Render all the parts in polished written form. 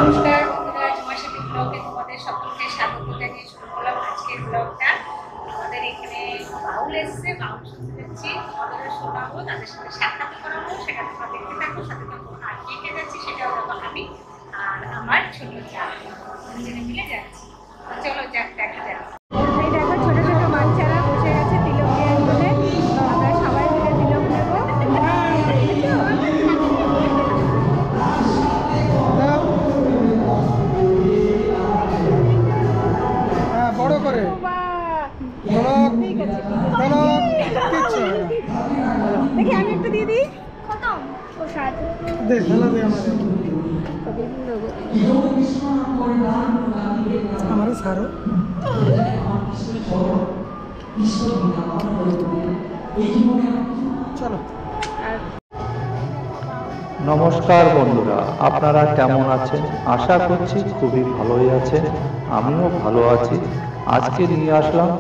নমস্কার বন্ধুরা, জুমাশাপি ব্লগে তোমাদের সকলকে স্বাগত জানিয়ে শুরু করলাম আজকের ব্লগটা। আমাদের এখানে বাউল এসছে, বাউল শুনতে যাচ্ছি, তোমাদেরও শোনাবো, তাদের সাথে সাক্ষাৎ করাবো, সেটা তোমরা দেখতে থাকো, সাথে থাকো। আর কে কে যাচ্ছি সেটাও দেখো, আমি আর আমার ছোট যা দুজনে মিলে যাচ্ছি। চলো যাক, দেখা যাক। এই দেখো ছোট ছোট বাচ্চারা বসে গেছে তিলক নেওয়ার জন্য, আমরা সবাই মিলে তিলক নেবো। বড় করে দেখি আমি একটু দিয়ে দিই। খতম প্রসাদ দে খেলা দে আমারও সারো। চলো। নমস্কার বন্ধুরা, আপনারা কেমন আছেন? আশা করছি খুবই ভালোই আছেন। আমিও ভালো আছি। আজকে নিয়ে আসলাম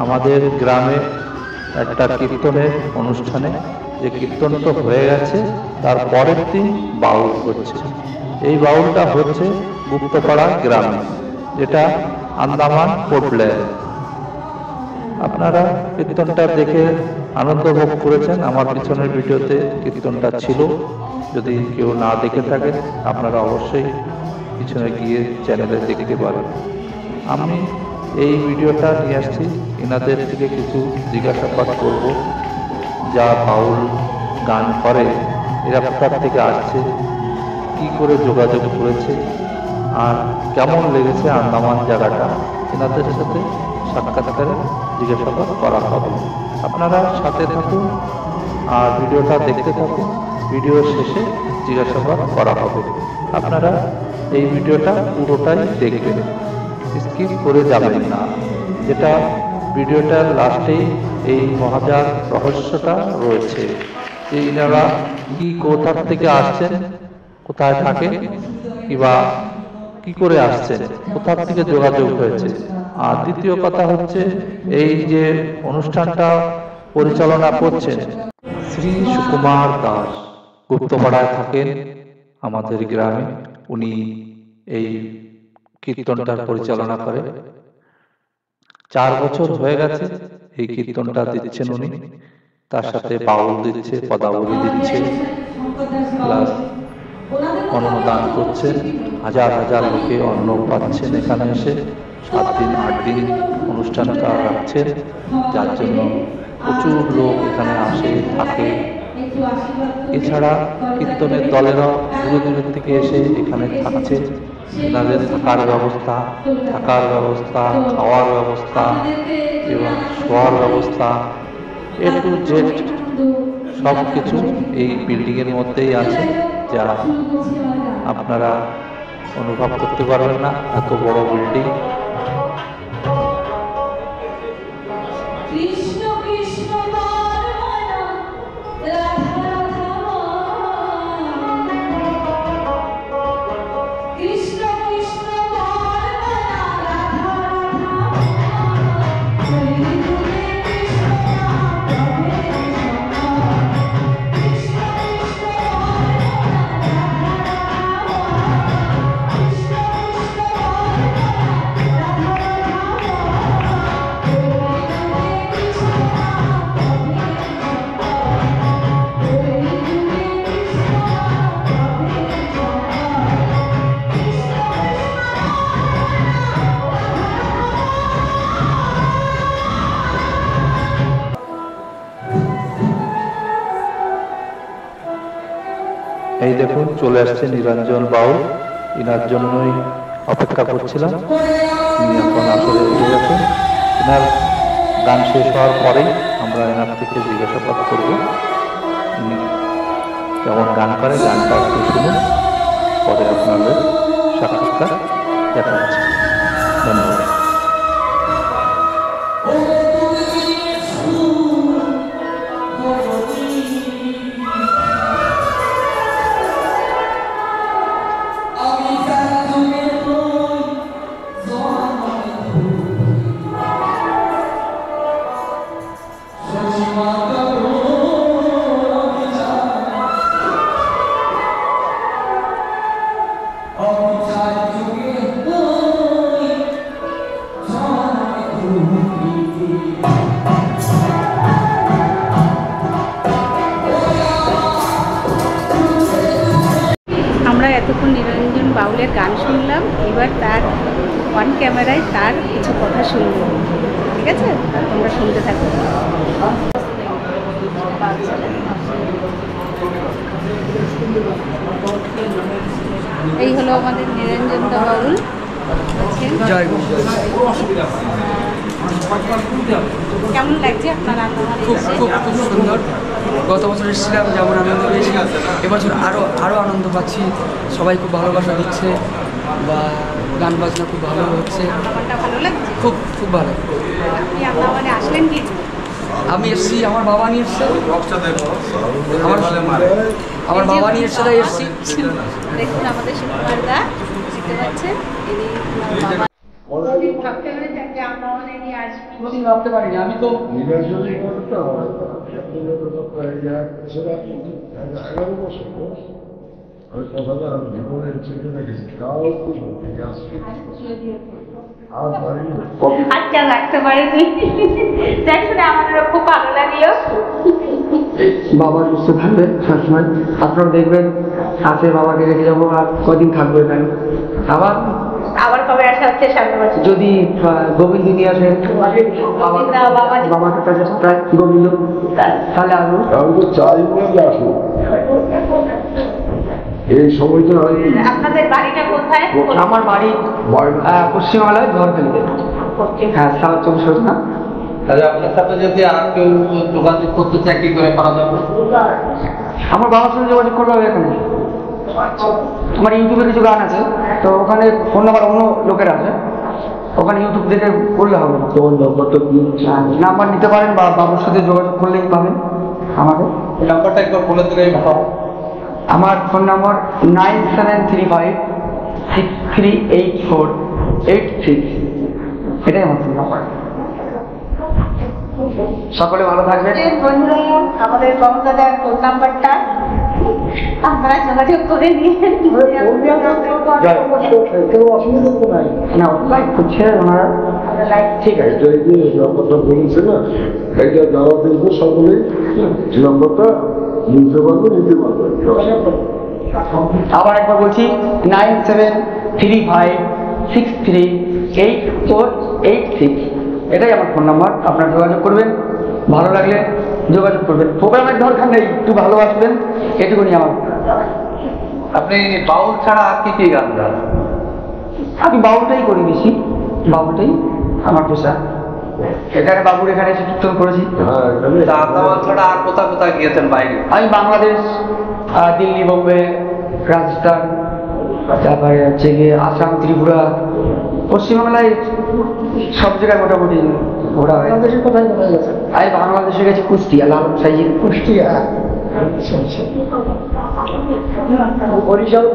আমাদের গ্রামে একটা কীর্তনের অনুষ্ঠানে। যে কীর্তন তো হয়ে গেছে, তার পরের দিন বাউল হচ্ছে। এই বাউলটা হচ্ছে গুপ্তপাড়া গ্রামে, যেটা আন্দামান পোর্টল্যান্ড। আপনারা কীর্তনটা দেখে আনন্দ ভোগ করেছেন। আমার পিছনের ভিডিওতে কীর্তনটা ছিল, যদি কেউ না দেখে থাকেন আপনারা অবশ্যই পিছনে গিয়ে চ্যানেলে দেখতে পারেন। আমি এই ভিডিওটা নিয়ে আসছি, এনাদের থেকে কিছু জিজ্ঞাসাবাদ করব। যা বাউল গান করে এরা কোথা থেকে আসছে, কি করে যোগাযোগ করেছে, আর কেমন লেগেছে আন্দামান জায়গাটা, এনাদের সাথে সাক্ষাৎকারে জিজ্ঞাসাবাদ করা হবে। আপনারা সাথে থাকুন আর ভিডিওটা দেখতে থাকুন। ভিডিও শেষে জিজ্ঞাসাবাদ করা হবে। আপনারা এই ভিডিওটা পুরোটাই দেখবেন, স্কিপ করে যাবেন না। যেটা ভিডিওটার লাস্টেই এই মহাজার রহস্যটা রয়েছে, যে এনারা কি কোথা থেকে আসছেন, কোথায় থাকে, কিংবা কি করে আসছেন, কোথা থেকে যোগাযোগ হয়েছে। আর দ্বিতীয় কথা হচ্ছে, এই যে অনুষ্ঠানটা পরিচালনা করছেন শ্রী সুকুমার দাস, গুপ্তপাড়ায় থাকেন আমাদের গ্রামে। উনি এই কীর্তনটার পরিচালনা করে 4 বছর হয়ে গেছে। এই কীর্তনটা দিচ্ছেন উনি, তার সাথে বাউল দিচ্ছে, পদাবলী দিচ্ছে, প্লাস অন্নদান করছেন। হাজার হাজার লোকে অন্ন পাচ্ছেন এখানে এসে। 7 দিন 8 দিন অনুষ্ঠানটা রাখছেন, যার জন্য প্রচুর লোক এখানে আসে থাকে। এছাড়া কীর্তনের দলেরাও দূরে দূরের থেকে এসে এখানে থাকছে। এনাদের থাকার ব্যবস্থা, খাওয়ার ব্যবস্থা এবং শোয়ার ব্যবস্থা, এ টু জেড সব কিছু এই বিল্ডিংয়ের মধ্যেই আছে, যা আপনারা অনুভব করতে পারবেন না, এত বড় বিল্ডিং। এই দেখুন চলে আসছে নিরঞ্জন বাউল, ইনার জন্যই অপেক্ষা করছিলাম। তিনি এখন আসলে উঠে গেছেন। এনার গান শেষ হওয়ার পরেই আমরা এনার থেকে জিজ্ঞাসাবাদ করব ইনি কেমন গান করে। গানটা একটু শুনুন, পরে আপনাদের সাক্ষাৎকার দেখাচ্ছি। ধন্যবাদ। Oh, এতক্ষণ নিরঞ্জন বাউলের গান শুনলাম, এবার তার অন ক্যামেরায় তার কিছু কথা শুনবো। ঠিক আছে, তোমরা শুনতে থাকো। এই হলো আমাদের নিরঞ্জন দা বাউল। জয় গুরু। কেমন লাগছে আপনার আন্দোলন? খুব খুব খুব সুন্দর। গত বছর এসেছিলাম যেমন আনন্দ পেয়েছি, এবছর আরও আনন্দ পাচ্ছি। সবাই খুব ভালোবাসা দিচ্ছে বা গান বাজনা খুব ভালো হচ্ছে। আন্দামানটা ভালো লাগছে? খুব খুব ভালো। আপনি আন্দামানে আসলেন কি? আমি এসেছি, আমার বাবা নিয়ে এসছে, আমার বাবা নিয়ে এসছে, তাই এসেছি। দেখুন আমাদের সুকুমার দা, দেখতে পাচ্ছেন, ইনি ওনার বাবা। কোনদিন ভাবতে পেরেছেন যে আন্দামানে নিয়ে আসবেন? কোনোদিন ভাবতে পারিনি। আমি তো 11 বছর আমি কথাটা জীবনের চিন্তা রেখেছি কাউকে আর পারিনি। আচ্ছা, রাখতে পারেনি, যাই শুনে আমাদেরও খুব ভালো লাগলো। বাবা সুস্থ থাকবে সবসময়, আপনারা দেখবেন আছে বাবাকে রেখে যাবো আর কদিন থাকবো এখানে। আবার কবে আসা হচ্ছে? সামনে বছর যদি গোবিন্দ নিয়ে আসে, বাবাকে কাছে প্রায় গোবিন্দ, তাহলে আসবো। আমি তো চাই না যে আসবো, এই সময়টা হয়নি। আপনাদের বাড়িটা কোথায়? আমার বাড়ি পশ্চিমবাংলায় ঝড়খালিতে। হ্যাঁ, সাউথ 24 না। তাহলে আপনার সাথে যদি আর কেউ যোগাযোগ করতে চায় কি করে করা যাবে? আমার বাবার সঙ্গে যোগাযোগ করতে হবে এখানে। আমার ইউটিউবে কিছু গান আছে, তো ওখানে ফোন নাম্বার অন্য লোকের আছে, ওখানে ইউটিউব দেখে করলে হবে না। তোমার নাম্বারটা কি? নাম্বার নিতে পারেন বা বাবুর সাথে যোগাযোগ করলেই পাবেন আমাকে। এই নাম্বারটা একবার বলে দিলেই ভালো। আমার ফোন নম্বর 9735638486। এটাই আমার ফোন নাম্বার। সকলে ভালো থাকবেন। বন্ধুরা, আমাদের বাবুদাদার ফোন নাম্বারটা আপনারা যোগাযোগ করে নিয়ে কেউ অসুবিধা তো নাই। না, লাইক করছে ওনারা। ঠিক আছে, এই যে নাম্বারটা বলেছে না, এটা যারা দেখবো সকলেই নাম্বারটা বুঝতে পারবে, নিতে পারবে। আবার একবার বলছি, 9735638486। এটাই আমার ফোন নাম্বার। আপনারা যোগাযোগ করবেন, ভালো লাগলে যোগাযোগ করবেন। প্রোগ্রামের দরকার নেই, একটু ভালোবাসবেন, এটুকুনি আমার। আপনি বাউল ছাড়া আর কি কি গান গান? আমি বাউলটাই করি বেশি, বাউলটাই আমার পেশা। এখানে বাবুর এখানে এসে কীর্তন করেছি। হ্যাঁ, এখানে আন্দামান ছাড়া আর কোথায় কোথায় গিয়েছেন বাইরে? আমি বাংলাদেশ, দিল্লি, বোম্বে, রাজস্থান, তারপরে হচ্ছে গিয়ে আসাম, ত্রিপুরা, পশ্চিমবাংলায় সব জায়গায় মোটামুটি ঘোরা হয়। বাংলাদেশের কোথায় কোথায় গেছে? আমি বাংলাদেশে গেছি কুষ্টিয়া, লালন সাইজের কুষ্টিয়া। বরিশাল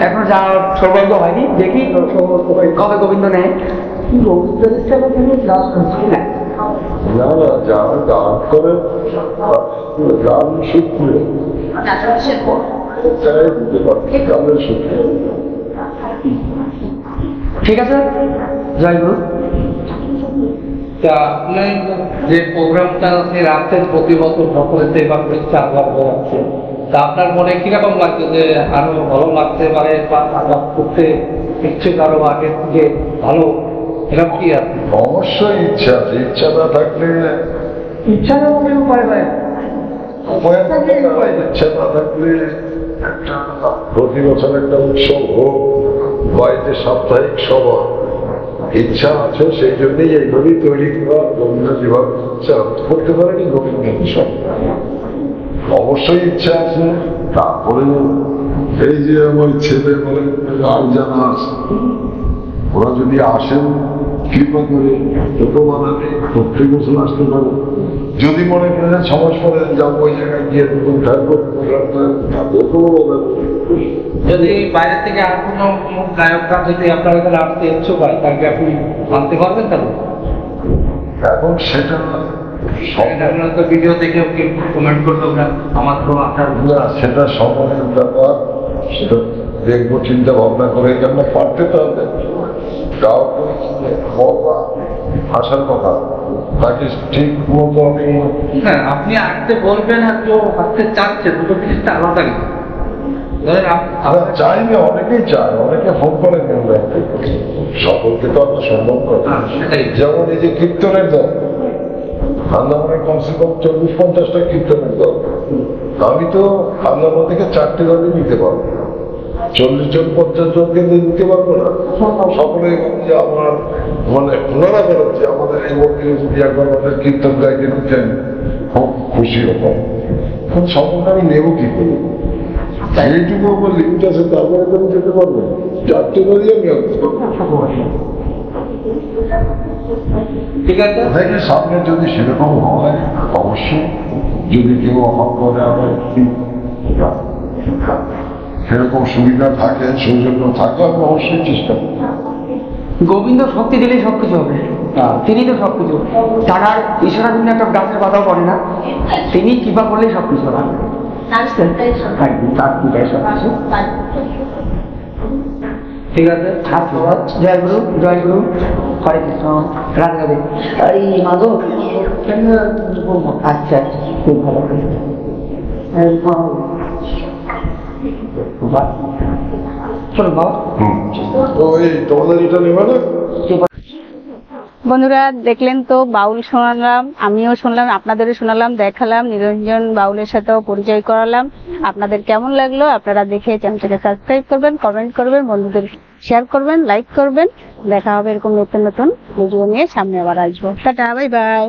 এখন যাওয়ার সৌভাগ্য হয়নি, দেখি কবে গোবিন্দ নেয়। না না, যারা গান করে গান সূত্রে চাই দিতে পারবে, গানের সূত্রে। ঠিক আছে, জয় গুরু। তা আপনি যে প্রোগ্রামটা আপনি রাখছেন প্রতি বছর সকলেতে বা পরীক্ষা আবার হচ্ছে, তা আপনার মনে কিরকম লাগছে যে আরো ভালো লাগতে পারে বা আবার করতে ইচ্ছুক আরো আগের থেকে ভালো, এরকম কি আছে? অবশ্যই ইচ্ছা আছে, ইচ্ছা না থাকলে ইচ্ছা না থাকলে উপায় পায়। উপায় থাকে না। ইচ্ছা না থাকলে একটা প্রতি বছর একটা উৎসব হোক, বাড়িতে সাপ্তাহিক সভা, ইচ্ছা আছে, সেই জন্যই এইভাবেই তৈরি করা। গোবিন্দ যেভাবে ইচ্ছা করতে পারেনি গোবিন্দ উৎসব, অবশ্যই ইচ্ছা আছে। তারপরে এই যে আমার ছেলে বলে আর জানা আছে, ওরা যদি আসেন কৃপা করে ছোটো বানাবে, প্রত্যেক বছর আসতে পারে। যদি মনে করেন 6 মাস পরে যাবো ওই জায়গায় গিয়ে নতুন থাকবো, যদি বাইরে থেকে আর কোনো গায়করা যদি আপনার এখানে আসতে ইচ্ছুক হয়, তাকে আপনি আনতে পারবেন তাহলে? এখন সেটা আপনার তো ভিডিও দেখে কমেন্ট করলো আমার তো আসার না, সেটা সময়ের ব্যাপার, সেটা দেখবো চিন্তা ভাবনা করে। কেন পারতে তো হবে, গাও বলবা আসার কথা, তাকে ঠিক মতো আমি হ্যাঁ, আপনি আসতে বলবেন আর কেউ আসতে চাচ্ছে, দুটো জিনিসটা আলাদা। চাইনি, অনেকেই চায়, অনেকে ফোন করে সকলকে তো আমরা সম্ভব করে। যেমন এই যে কীর্তনের দল, আন্দামানে কমসে কম 40-50টা কীর্তনের দল, আমি তো আন্দামান থেকে 4টে দলই নিতে পারবো, 40 জন 50 জন কিন্তু নিতে পারবো না। সকলে যে আমার মানে ওনারা বলেন যে আমাদের এই মন্দিরে যদি একবার আমাদের কীর্তন গাইতে নিতেন খুব খুশি হতাম, কিন্তু সকলকে আমি নেবো কি করি, এইটুকু আমার লিমিট আছে, তারপরে তো আমি যেতে পারবো 4টে দলই আমি ঠিক আছে, দেখি সামনে যদি সেরকম হয় অবশ্যই, যদি কেউ অভাব করে আবার সেরকম সুবিধা থাকে, সৌজন্য থাকে, আমি অবশ্যই চেষ্টা করি। গোবিন্দ শক্তি দিলেই সবকিছু হবে, তিনি তো সবকিছু, তার আর ঈশ্বরের জন্য একটা গাছের পাতাও করে না, তিনি কৃপা করলেই সবকিছু হবে। ঠিক আছে, জয় গুরু, জয় গুরু, হরে কৃষ্ণ, রাধে রাধে। এই মাধব আচ্ছা আচ্ছা, খুব ভালো। চলো বাবা। তো এই তোমাদের এটা নেবে না? বন্ধুরা দেখলেন তো, বাউল শোনালাম, আমিও শুনলাম, আপনাদেরও শোনালাম, দেখালাম, নিরঞ্জন বাউলের সাথেও পরিচয় করালাম। আপনাদের কেমন লাগলো? আপনারা দেখে চ্যানেলটাকে সাবস্ক্রাইব করবেন, কমেন্ট করবেন, বন্ধুদের শেয়ার করবেন, লাইক করবেন। দেখা হবে এরকম নতুন নতুন ভিডিও নিয়ে, সামনে আবার আসবো। Tata, bye bye.